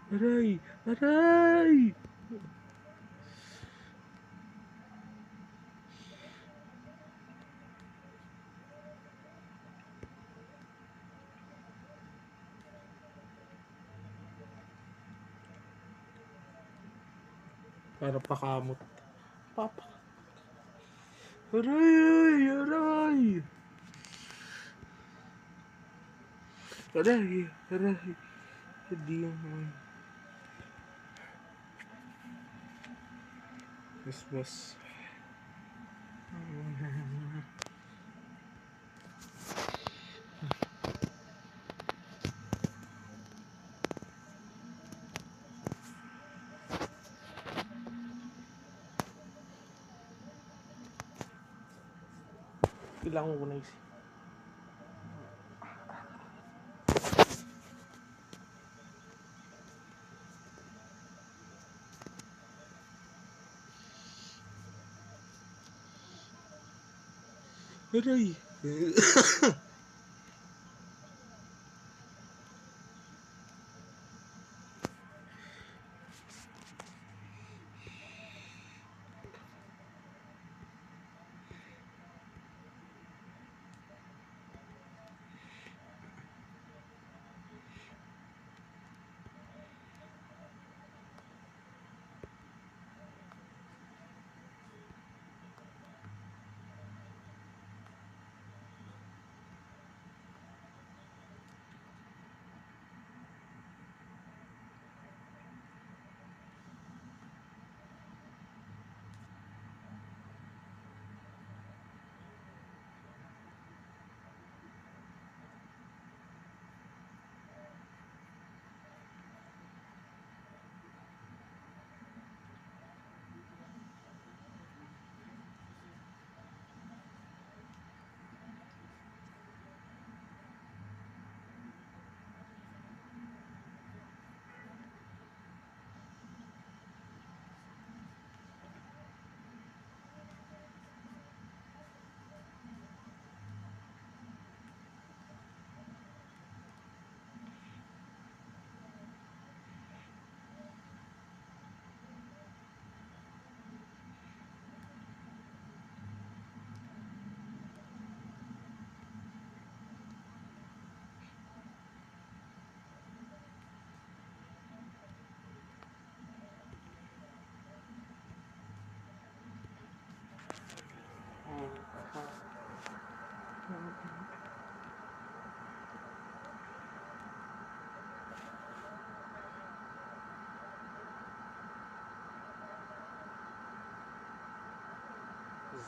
Aray! Aray! Para pakamot. Papa. Aray! Aray! Aray! Aray! Hindi naman. Yes. Kailangan ko na isi. Aray!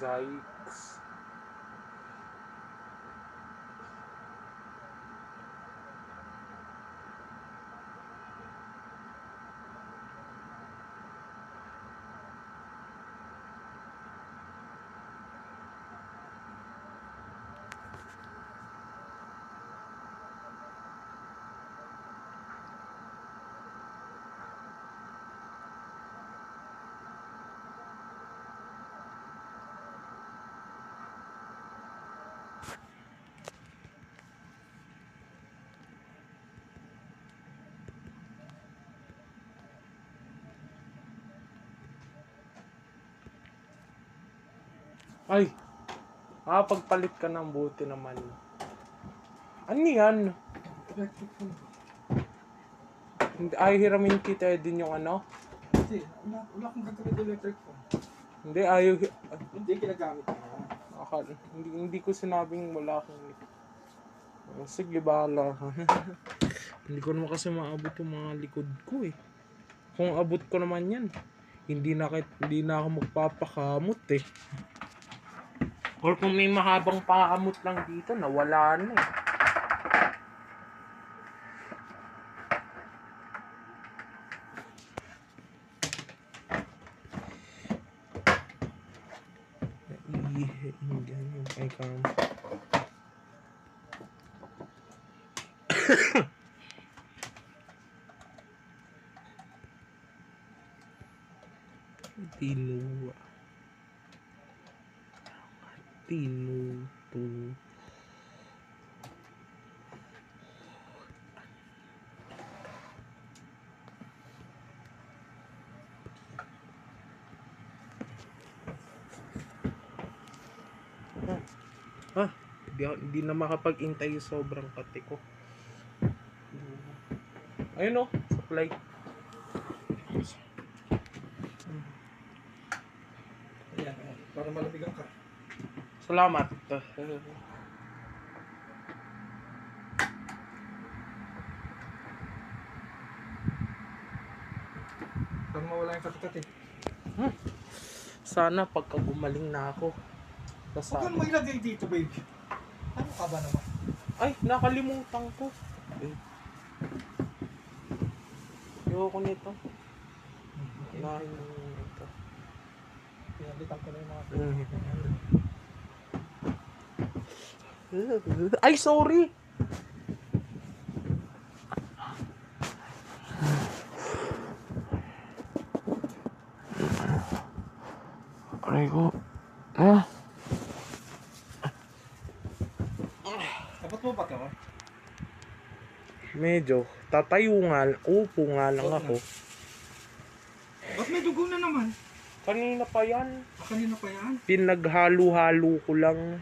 Zikes. Ay! Pagpalit ka ng buti naman. Ano yan? Ay, hiramin kita din yung ano? Hindi, wala akong gagamit electric phone. Hindi, ayaw. Hindi, ginagamit ko. Hindi ko sinabing wala akong. Sige, bahala ka. Hindi ko naman kasi maabot yung mga likod ko eh. Kung abot ko naman yan, hindi na ako magpapakamot eh. Or kung may mahabang pakamot lang dito, nawala na eh. Hindi yung kay Cam. Tinuwa. Tinuto. Hindi na makapag-intay yung sobrang kate ko. Ayun o, supply. Ayan, ayan. Para malabigan ka. Salamat. Para mawala yung kati-kati. Sana pagka gumaling na ako. Huwag Basta, kang mailagay dito, baby. Ano ka ba naman? ay, nakalimutan ko. Ayoko nito. Unahin mo ito. Pinalitan ko na yung mga Ay, sorry! Aray ko. Dapat mo ba ito? Medyo. Tatayo nga. Upo nga lang ako. Ba't may dugo na naman? Kanina pa yan. Kanina pa yan? Pinaghalo-halo ko lang.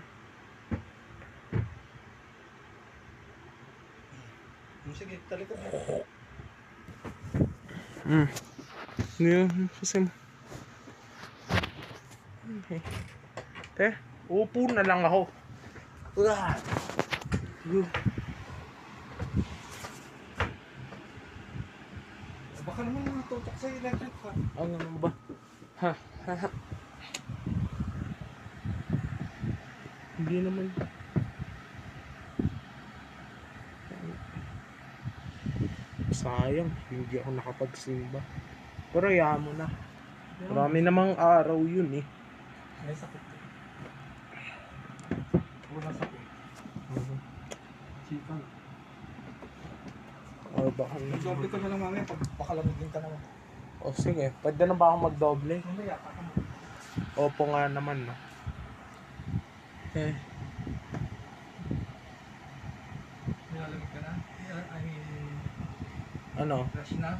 Sige, talikod mo. Kasi upo na lang ako. Baka naman natutok sa electric fan. Ano naman ba? Hindi naman. Sayang, hindi ako nakapagsimba. Pero hayaan mo na. Marami namang araw yun eh. May sakit. Wala sakit. Chika. O baka Mag-doble ka na lang mamaya pag baka lamigin ka naman. O sige, pwede na ba akong magdoble? Mamaya, kaka mo. Opo nga naman no. Nilalamig ka na? I mean, Ano? fresh na?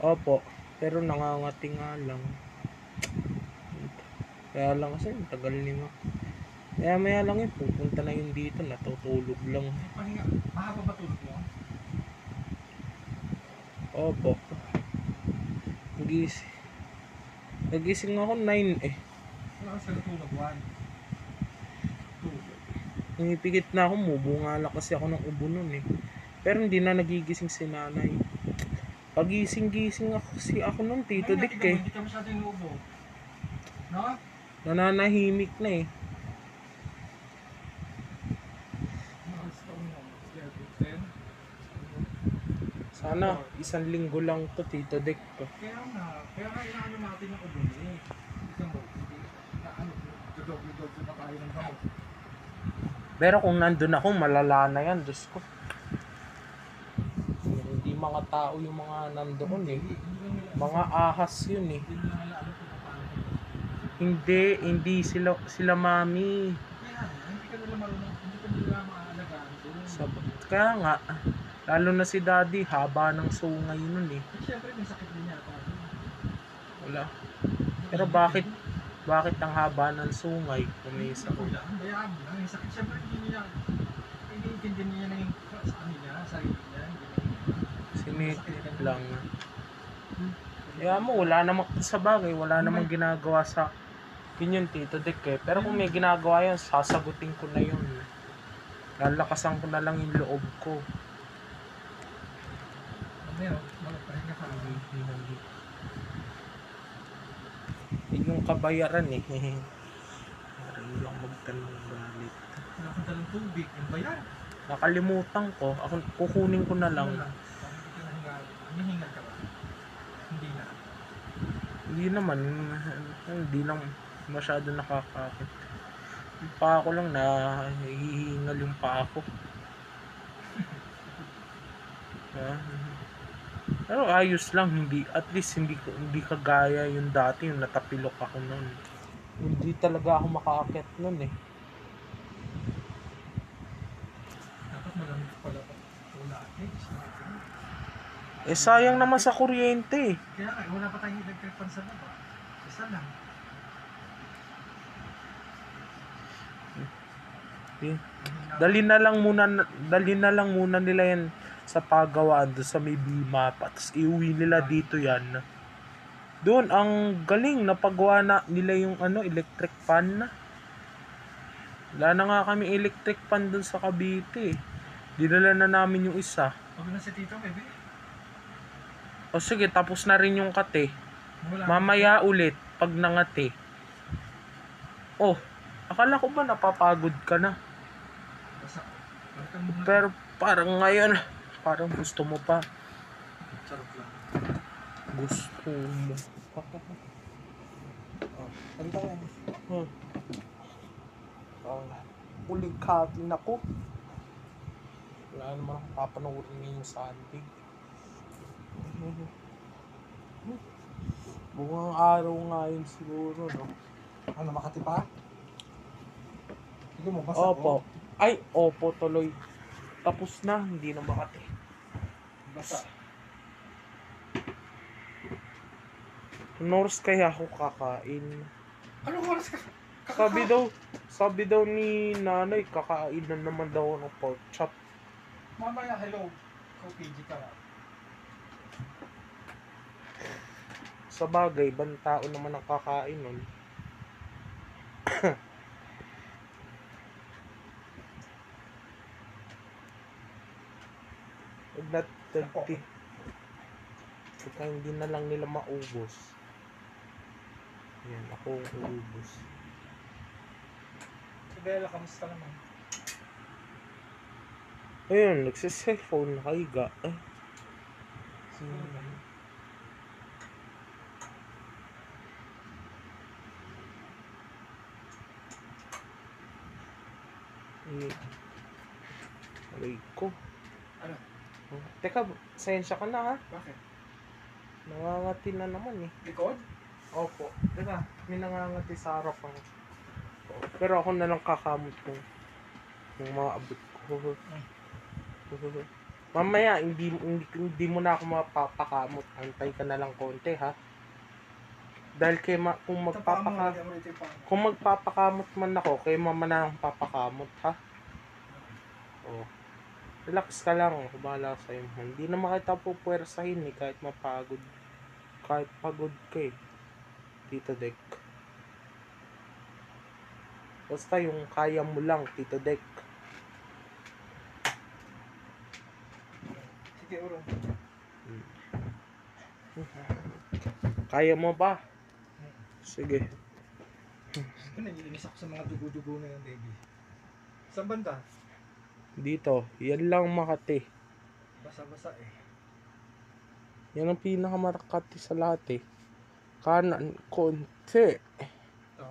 Opo. Pero nangangati nga lang. Kaya lang kasi ang tagal nila. Kaya maya lang yun, pupunta na yun dito, natutulog lang. Pahinga, mahaba ba tulog mo? Opo. Nagising ako 9 eh. Wala ka sila tulog, 1. Pumipikit na ako, mubungala kasi ako ng ubo nun eh. Pero hindi na nagigising si nanay. Pagising-gising ako nun, Tito Dick eh. Hindi ka masyado inuubo. No? Nananahimik na eh. Sana, 1 linggo lang to, Tito Dick. Kaya nga inaano natin ang ubo niya eh. Ito mo, dodoble-doble na tayo ng gamot. Pero kung nandun ako, malala na yan, Diyos ko. Hindi mga tao yung mga nandoon eh. Mga ahas yun eh. Hindi sila mami. Hindi ka nila marunong, hindi ka nila maaalagaan doon. Kaya nga, lalo na si daddy, haba ng sungay nun eh. Siyempre may sakit din yata. Wala. Pero bakit ang haba ng sungay kung may sakit? Bayaan mo lang. May sakit siyempre hindi niya na yung sa kanila, sarili niya. Sinitip lang. Kaya mo, wala namang, sa bagay, wala namang ginagawa sa yun Tito Dick eh. Pero kung may ginagawa yun, sasagutin ko na yun. Lalakasan ko na lang yung loob ko. Meron, magpahinga ka. Yun yung kabayaran eh. Parang lang magtanong galit. Napunta ng tubig, yung bayan. Nakalimutan ko. Ako, kukunin ko na lang. Hinihingal ka ba? Hindi na. Hindi naman. Hindi lang masyado nakakakit. Yung paa ko lang na hihingal yung paa ko. Pero ayos lang, at least hindi kagaya yung dati, yung natapilok ako noon. Hindi talaga ako makaakyat noon eh. Dapat malamig pala pa. Wala. Sayang naman sa kuryente eh. Kaya wala pa tayong electric fan sa baba. Isa lang. Eh, dali na lang muna nila yan sa pagawaan doon sa may Bima, tapos iuwi nila dito yan. Doon ang galing napagawa na nila yung electric fan na. Wala na nga kami electric fan doon sa Cavite. Dinala na namin yung isa. Huwag na si Tito, baby. O sige, tapos na rin yung kate. Wala. Mamaya ulit pag nangate. Oh, akala ko ba napapagod ka na? Basta, balikan mo na. Pero parang ngayon, parang gusto mo pa. Charot lang. Gusto mo pa. Oh, ano tayo? Hmm. Uling katin ako. Wala naman akong papanoorin ngayong Sunday. Buong araw nga yun siguro, no? Ano, Makati pa? Hindi mo, basta Opo. Ay, opo tuloy. Tapos na, hindi na Makati. Basta. Anong oras kaya ako kakain? Anong oras ka? Sabi daw ni nanay, kakain na naman daw ng pork chop. Mamaya, hello. Ikaw, PG ka nga. Sa bagay, ibang tao naman ang kakain nun. Dati. Kaya hindi na lang nila maubos. Yan, ako ang ubos. Si Bella, kamusta naman? Ayun, nagsiselfone, nakahiga. Aray ko. Ano? Teka, sensya ka na ha. Bakit? Nangangati na naman eh. Likod? Opo. Teka, may nangangati sa harapan. Pero ako na lang kakamot ng mga abot ko. Mamaya, hindi mo na ako mapapakamot. Antay ka na lang konti ha. Dahil kung magpapakamot man ako, kay mama na lang papakamot ha. Oh. Relax ka lang, ako bahala sa'yo. Hindi naman kita pupwersahin eh, kahit mapagod. Kahit pagod ka eh. Tito Dek. Basta yung kaya mo lang, Tito Dek. Sige, Uro. Kaya mo ba? Sige. Ako, naiinis ako sa mga dugo-dugo na yan, baby. Saan banda? Dito, yan lang Makati. Basa-basa eh. Yan ang pinakamakati sa lahat eh. Kanan, konti. Ito?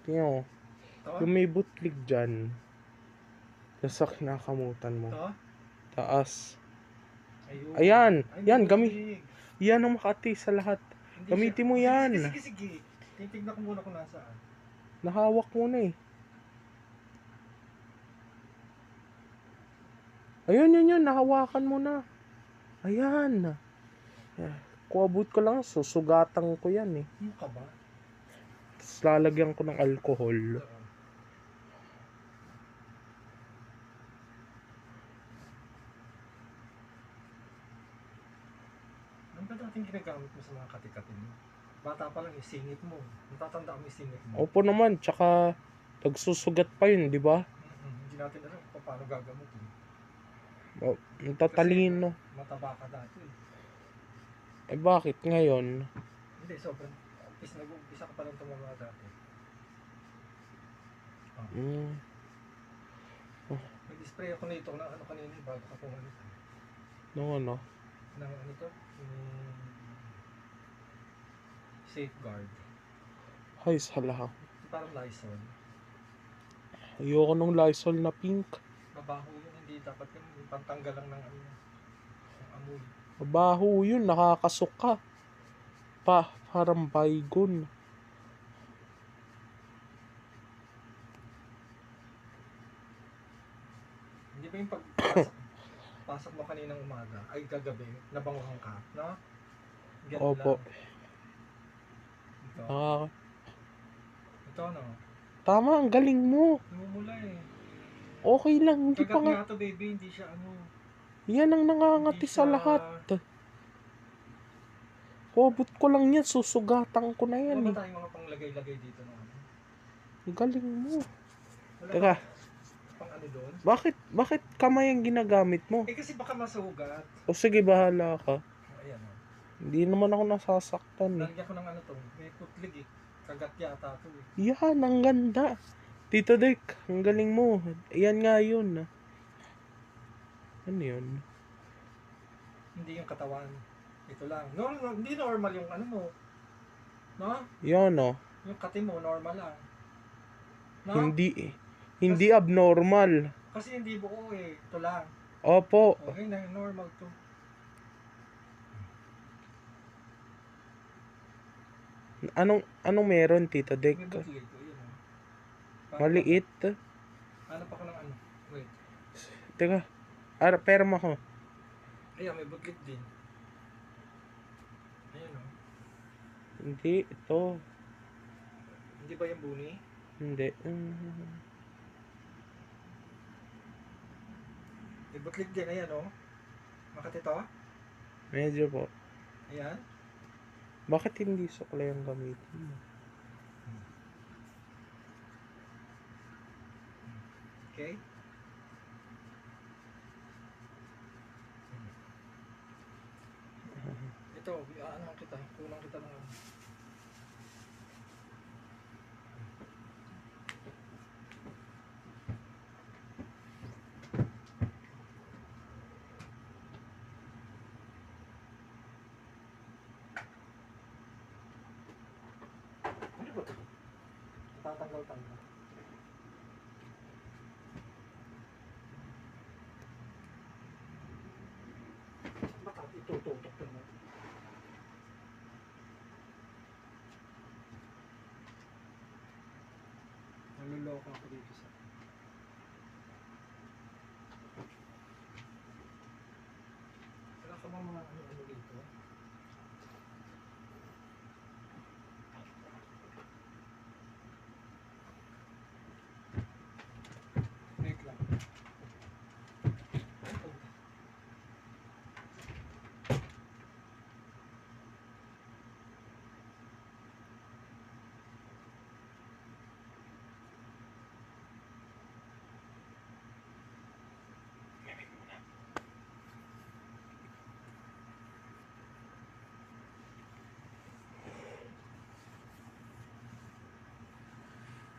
Tingnan mo. Ito? Yung may butlig dyan. Nasa kinakamutan mo. Ito? Taas. Ayun. Ayan. Ay, Yan, mabuti. yan ang Makati sa lahat. Hindi Gamitin siya- mo yan. Sige. Titignan ko muna kung nasaan. Nahawak mo na eh. Ayun, yun. Nahawakan mo na. Ayan. Kuabot ko lang. Susugatan ko yan eh. Ano ka ba? Tapos lalagyan ko ng alcohol. Ano ba dating ginagamit mo sa mga katikatin mo? Bata pa lang, isingit mo. Natatanda mo isingit mo. Opo naman. Tsaka nagsusugat pa yun, di ba? Hindi natin alam kung paano gagamutin. Natatalino. Mataba ka dati eh. Eh bakit ngayon? Hindi, sobrang. Nag-umpisa ka pa lang tumama dati. Nag-spray ako nito na ano kanina bago ka pumalit. No, ano? Ng ano to? Safeguard. Ay, salah. Parang Lysol. Ayoko nung Lysol na pink. Mabaho yun, hindi dapat yun. Pantanggal lang ng ano. Ng amoy. Mabaho yun, nakakasuka. Parang baygon. Hindi ba yung pasok mo kaninang umaga, ay kagabi, nabanguhan ka, no? Ganun Opo. lang. Ito, no? Tama, ang galing mo. Namumula eh. Okay lang, hindi pa Kagat nga. nga to baby, hindi siya ano. Yan ang nangangati Hindi sa siya... lahat. Hobot ko lang yan, susugatan ko na yan Wala ba eh. tayong mga panglagay-lagay dito na ano? Ang galing mo. Wala Teka, ba pang ano doon? bakit kamay ang ginagamit mo? Eh kasi baka masugat. O sige, bahala ka. Ayan o. Hindi naman ako nasasaktan eh. Lalagyan ko ng ano to. May putlig eh. Kagat yata to eh. Yan, ang ganda. Tito Dick, ang galing mo. Yan nga yun. Ano yun? Hindi yung katawan. Ito lang. No, hindi normal yung ano mo. No? Yan o. Yung kati mo, normal lang. No? Hindi abnormal. Kasi hindi buo eh. Ito lang. Opo. Okay na, normal to. Anong meron, Tito Dick? May butlig ko, yun o. Maliit. Hanap ako ng ano. Wait. Teka, perma ko. Ayan, may butlig din. Ayan o. Hindi, ito. Hindi ba yung buni? Hindi. May butlig din, ayan o. Makati to? Medyo po. Ayan. Bakit hindi suklay ang gamitin mo? Okay. Ito, ano kita, kulang kita ng ano. Ano ba ito? Tatanggal-tanggal. Baka itututok ko mo. Naluloko ako dito sa... Wala ka bang mga ano dito? Wait lang.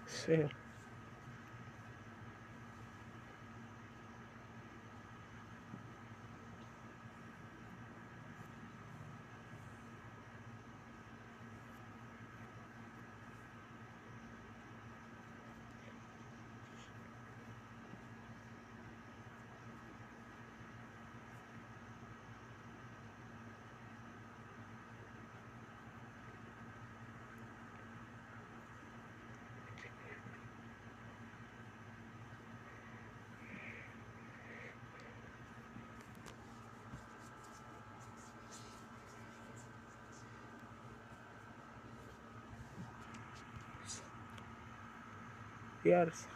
Sir. Years.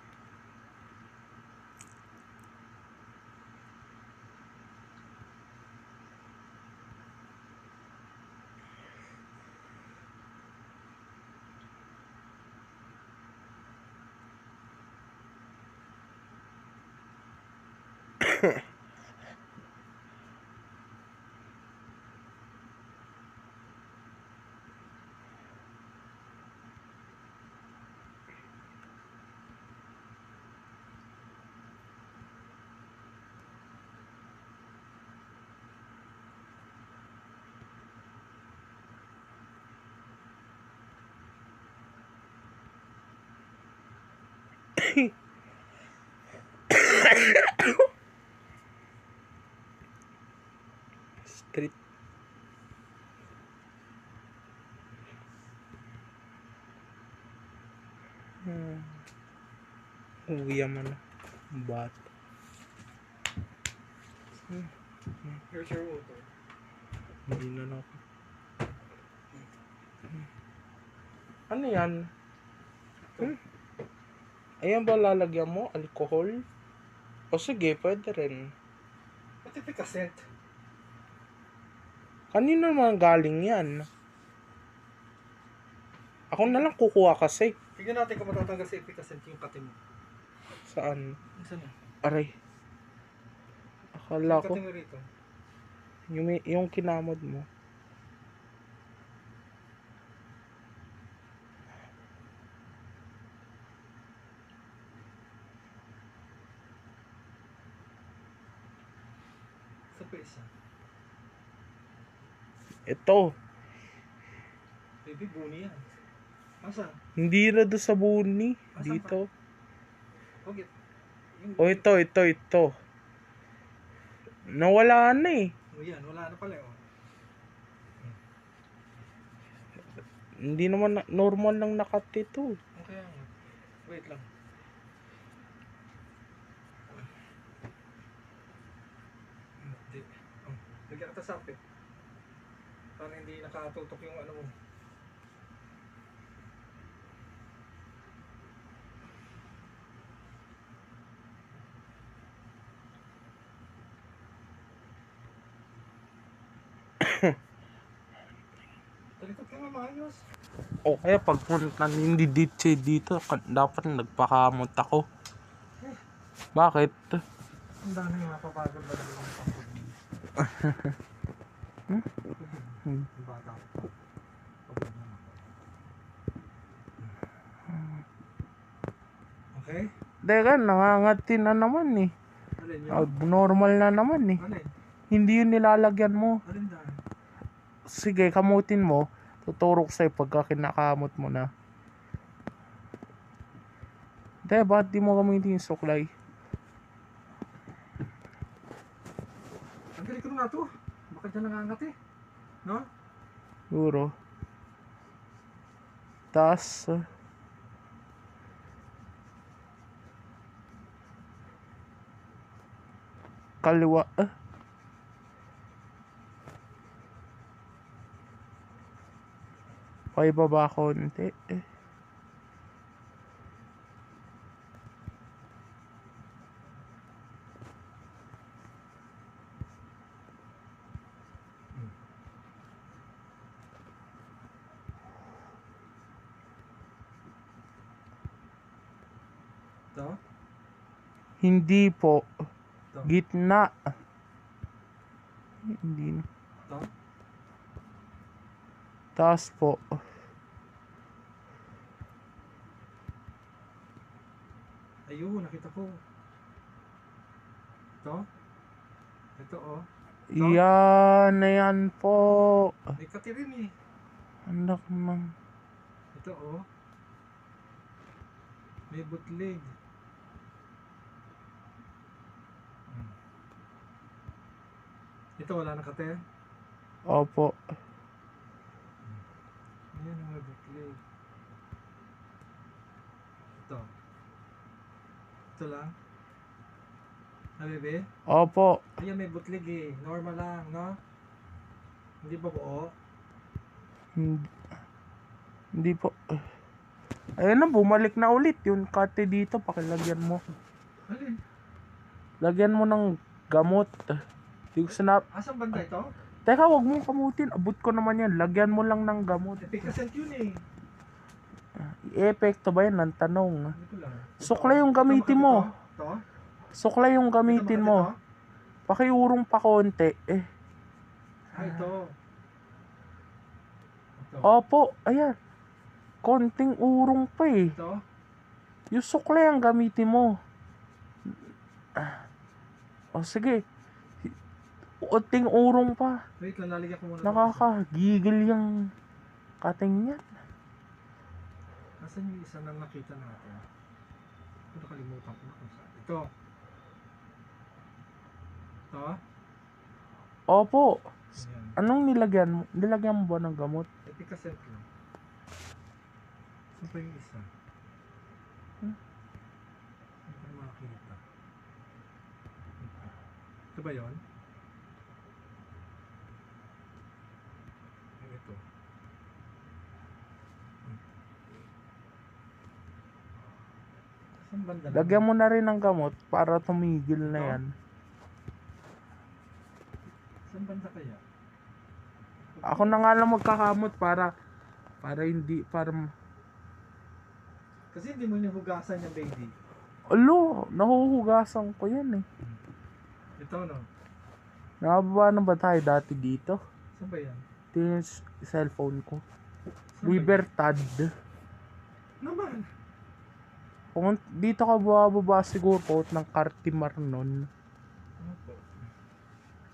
Street. Uwi man. Bat. Here's your water. Hindi na ako. Ano yan? Ayan ba lalagyan mo? Alcohol? O sige, pwede rin. Ba't efficacent? Kanino naman galing yan? Ako na lang kukuha kasi. Tignan natin kung matatanggal sa efficacent yung kate mo. Saan? Saan yan? Aray. Akala Yung ko. kate mo rito. Yung kinamod mo. Sa pa isa. Ito. Baby, buni yan. Asa? Hindi na doon sa buni. Asan Dito. Okay. O ito. Nawala na eh. O yan, wala na pala oh. Hindi naman normal lang nakat ito. Okay nga. Wait lang. Hindi. Oh, lagyan ka sa sapit. Para hindi nakatutok yung ano mo. Talikod ka nga maayos. O kaya pagpunta hindi dito, dapat nagpakamot ako. Bakit? Ang dami nga papagod ba naman ang pagod mo? Yung bata ko pa. Pagod naman. Okay? Teka, nangangati na naman eh. Alin yun? Abnormal na naman eh. Alin? Hindi yun nilalagyan mo. Alin dahil? Sige, kamutin mo. Tuturok sa'yo pagka kinakamot mo na. Teka, bakit di mo gamitin yung suklay? Ang galing ko nga to. Baka dyan nangangat eh. No? Siguro. Tas, kaliwa. Paibaba konti. To? Hindi po. To? Gitna. Hindi. To? Taas po. Ayun, nakita ko. To? Ito oh. Yan na yan po. May kati rin eh. Anak ng... Ito oh. May bootleg. Ito wala na kate. Opo. Ayan ang may bootleg. Ito. Ito lang. Ah, bebe? Opo. Ayan may bootleg eh. Normal lang, no? Hindi ba buo? Hindi, hindi po. Ayun na, bumalik na ulit. Yung kate dito, pakilagyan mo. Alin? Lagyan mo ng gamot. Di ko sinap... Asang banda ito? Teka, wag mong kamutin. Abot ko naman yan. Lagyan mo lang ng gamot. Efficacent yun eh. I-epekto ba yan? Ang tanong. Hindi ko lang. Suklay yung gamitin mo. Ito? Suklay yung gamitin Ito, mo. ito? Pakiurong pa konti. Ah, ito. Ito. Opo, ayan. Konting urong pa eh. Ito? Yung suklay ang gamitin mo. O sige. Konting urong pa. Wait lang, lalagyan ko muna. Nakakagigil yung kating yan. Nasaan yung isa na nakita natin? Ito nakalimutan ko na kung saan. Ito. Ito? Opo. Ayan. Anong nilagyan mo? Nilagyan mo ba ng gamot? Efficacent lang. Saan pa yung isa? Hindi ko na makakita. Ito ba yun? Ito. Saan banda naman? Lagyan mo na rin ng gamot para tumigil na Ito? yan. Saan banda kaya? Ako na nga lang magkakamot para hindi, Kasi hindi mo nihugasan yung baby. alo, nahuhugasan ko yan eh. Ito no? Nakababa na ba tayo dati dito? Saan ba yan? Ito yung cellphone ko. Saan ba Libertad. yan? Naman! Kung dito ka bababa siguro ng Cartimarnon.